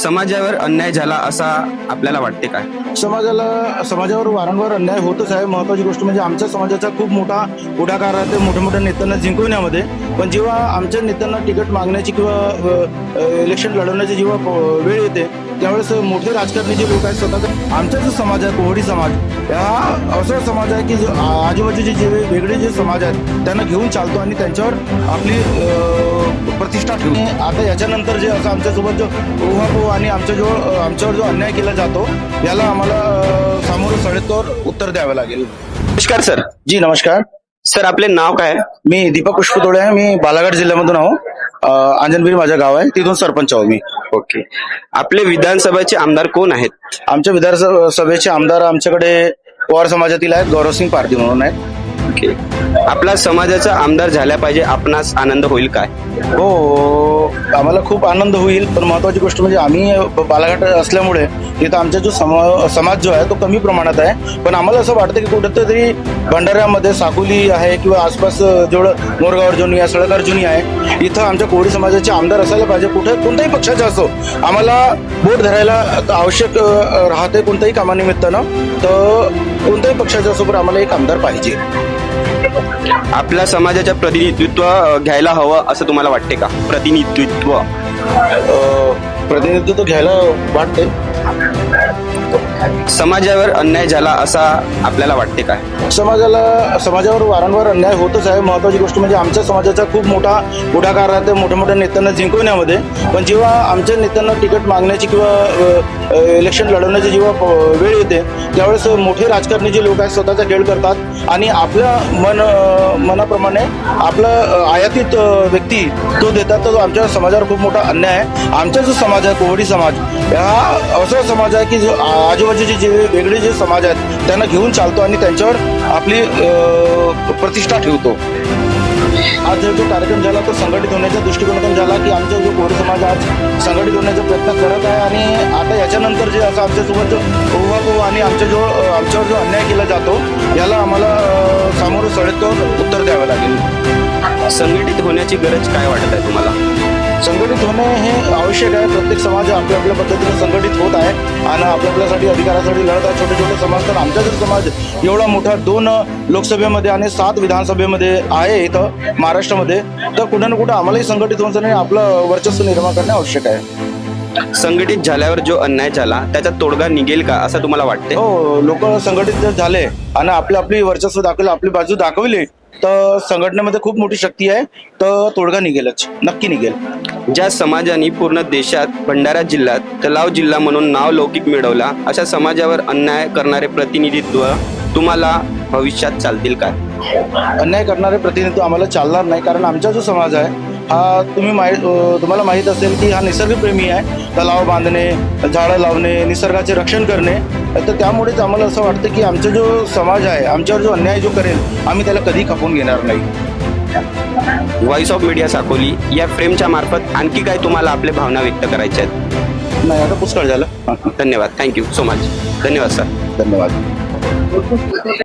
समाजावर अन्याय झाला असा आपल्याला वाटते काय? समाजावर वारंवार अन्याय होतच आहे. महत्वाची गोष्ट म्हणजे आमच्या समाजाचा खूप मोठा पुढाकार आहे मोठ्या मोठ्या नेत्यांना जिंकवण्यामध्ये. पण जेव्हा आमच्या नेत्यांना तिकीट मागण्याची किंवा इलेक्शन लढवण्याची जेव्हा वेळ येते त्यावेळेस मोठे राजकारणी जे लोक आहेत स्वतःचा आमचा जो समाज आहे कोहडी समाज हा असा समाज आहे की जो आजूबाजूचे जे वेगळे जे समाज आहेत त्यांना घेऊन चालतो आणि त्यांच्यावर आपली प्रतिष्ठा ठेवतो. आता याच्यानंतर जे असं आमच्यासोबत जो उहापोह आणि आमच्यावर जो अन्याय केला जातो याला आम्हाला सामोरं सडेतोड उत्तर द्यावं लागेल. नमस्कार सर. जी नमस्कार सर, आपले नाव काय? मी दीपक पुष्पतोडे आहे. मी बालाघाट जिल्ह्यामधून आहो. अंजनबीर माझं गाव आहे, तिथून सरपंच आहो मी. ओके. आपले विधानसभेचे आमदार कोण आहेत? आमच्या विधानसभेचे आमदार आमच्याकडे पवार समाजातील आहेत, गौरवसिंग पारधी म्हणून आहेत. ओके. आपला समाजाचा आमदार झाला पाहिजे, आपणास आनंद होईल काय? हो, आम्हाला खूप आनंद होईल. पण महत्वाची गोष्ट म्हणजे आम्ही बालाघाट असल्यामुळे तिथं आमचा जो समाज जो आहे तो कमी प्रमाणात आहे. पण आम्हाला असं वाटतं की कुठेतरी भंडाऱ्यामध्ये साकोली आहे किंवा आसपास जेवढं मोरगाव अर्जुनी आहे, सळक अर्जुनी आहे, इथं आमच्या कोहडी समाजाचे आमदार असायला पाहिजे. कोणत्याही पक्षाचे असो, आम्हाला बोट धरायला आवश्यक राहते कोणत्याही कामानिमित्तानं. तर कोणत्याही पक्षाचे असो पण आम्हाला एक आमदार पाहिजे. आपल्या समाजाचं प्रतिनिधित्व घ्यायला हवं असं तुम्हाला वाटते का? प्रतिनिधित्व घ्यायला वाटते. समाजावर अन्याय झाला असा आपल्याला वाटते काय? समाजावर वारंवार अन्याय होतच आहे. महत्वाची गोष्ट म्हणजे आमच्या समाजाचा खूप मोठा पुढाकार आहे मोठ्या मोठ्या नेत्यांना जिंकवण्यामध्ये. पण जेव्हा आमच्या नेत्यांना तिकीट मागण्याची किंवा इलेक्शन लढवण्याची जेव्हा वेळ येते त्यावेळेस मोठे राजकारणी जे लोक आहेत स्वतःचा खेळ करतात आणि आपल्या मनाप्रमाणे आपला आयातीत व्यक्ती तो देतात. तर आमच्या समाजावर खूप मोठा अन्याय आहे. आमचा जो समाज आहे कोहडी समाज हा असा समाज आहे की जो आजूबाजूचे जे वेगळे जे समाज आहेत त्यांना घेऊन चालतो आणि त्यांच्यावर आपली प्रतिष्ठा ठेवतो. आज जो कार्यक्रम झाला तो संघटित होण्याच्या दृष्टिकोनातून झाला की आमचा जो कोहडी समाज आज संघटित होण्याचा प्रयत्न करत आहे. आणि आता याच्यानंतर जे असं आमच्यासोबत जो उहापोह आणि आमच्यावर जो अन्याय केला जातो याला आम्हाला सामोरं सडेतोड उत्तर द्यावं लागेल. संघटित होण्याची गरज काय वाटत आहे तुम्हाला? संघटित होणे हे आवश्यक आहे. प्रत्येक समाज आपल्या आपल्या पद्धतीने संघटित होत आहे आणि आपल्यासाठी अधिकारासाठी लढत आहे. छोटे छोटे समाज, तर आमचा जर समाज एवढा मोठा 2 लोकसभेमध्ये आणि 7 विधानसभेमध्ये आहे इथं महाराष्ट्रामध्ये, तर कुठे ना कुठे आम्हालाही संघटित होऊन आपलं वर्चस्व निर्माण करणे आवश्यक आहे. संघटित झाल्यावर जो अन्याय झाला त्याचा तोडगा निघेल का असं तुम्हाला वाटते? हो, लोक संघटित जर झाले आणि आपली वर्चस्व दाखवलं, आपली बाजू दाखवली तर संघटनेमध्ये खूप मोठी शक्ती आहे. तर तोडगा निघेलच, नक्की निघेल. ज्या समाजाने पूर्ण देशात भंडारा जिल्ह्यात तलाव जिल्हा म्हणून नाव लौकिक मिळवला, अशा समाजावर अन्याय करणारे प्रतिनिधित्व तुम्हाला भविष्यात चालतील काय? अन्याय करणारे प्रतिनिधित्व आम्हाला चालणार नाही. कारण आमचा जो समाज आहे हा तुम्हाला माहीत असेल की हा निसर्गप्रेमी आहे. तलाव बांधणे, झाडं लावणे, निसर्गाचे रक्षण करणे. तर त्यामुळेच आम्हाला असं वाटतं की आमचा जो समाज आहे आमच्यावर जो अन्याय जो करेल आम्ही त्याला कधी खपवून घेणार नाही. व्हॉइस ऑफ मीडिया साकोली या फ्रेमच्या मार्फत आणखी काय तुम्हाला आपल्या भावना व्यक्त करायच्या आहेत? नाही, आता पुष्कळ झालं. धन्यवाद. Thank you so much. धन्यवाद सर. धन्यवाद.